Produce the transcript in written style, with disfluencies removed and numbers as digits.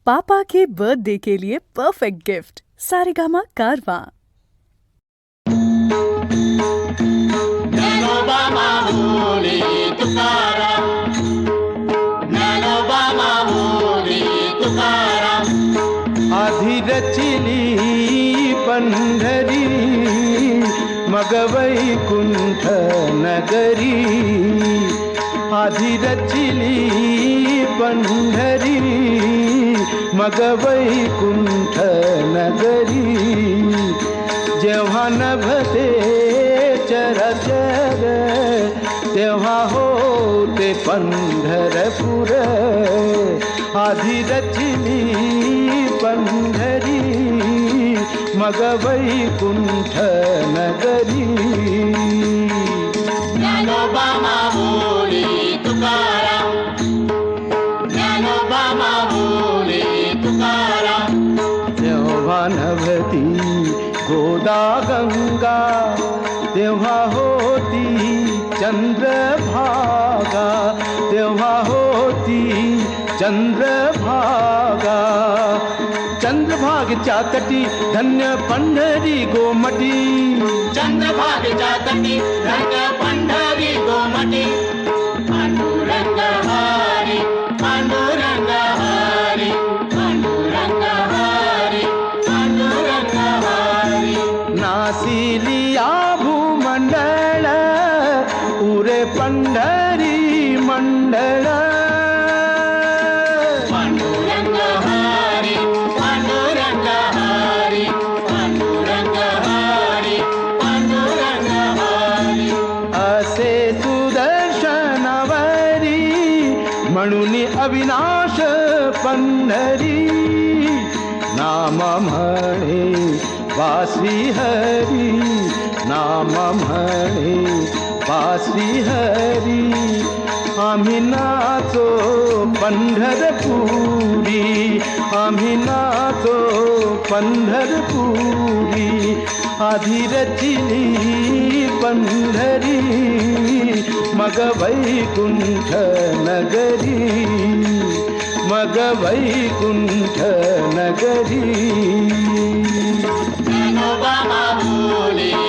पापा के birthday के लिए perfect gift Saregama कारवां। ज्ञानोबा माऊली तुकाराम, ज्ञानोबा माऊली तुकाराम. आधी रचिली पंढरी मग वैकुंठ नगरी, आधी रचिली पंढरी मग वैकुंठ नगरी. जेव्हा नभते चराचर तेव्हा होते पंढरपूर. आधी रचिली पंढरी मग वैकुंठ नगरी. ज्ञानोबा माऊली तुकाराम, ज्ञानोबा माऊली तुकाराम. तेव्हा नभती गोदा गंगा तेव्हा होती चंद्रभागा, तेव्हा होती चंद्रभागा. चंद्रभागेच्या तटी धन्य पंढरी गोमटी, चंद्रभागेच्या तटी धन्य पंढरी गोमटी. पांडुरंग हरी, पांडुरंग हरी, पांडुरंग हरी, पांडुरंग हरी. नासिलिया भूमंडळ उरे पंढरी मंडळ. पांडुरंग हरी, पांडुरंग हरी, पांडुरंग हरी, पांडुरंग हरी. असे सुदर्शनवरी म्हणून अविनाश पंढरी. नाम म्हणे वासी हरी, नाम म्हणे वासी हरी. आम्ही नाचो पंढरपुरी, आम्ही नाचो पंढरपुरी. आधी रचिली पंढरी मग वैकुंठ नगरी, मग वैकुंठ नगरी. ज्ञानोबा माऊली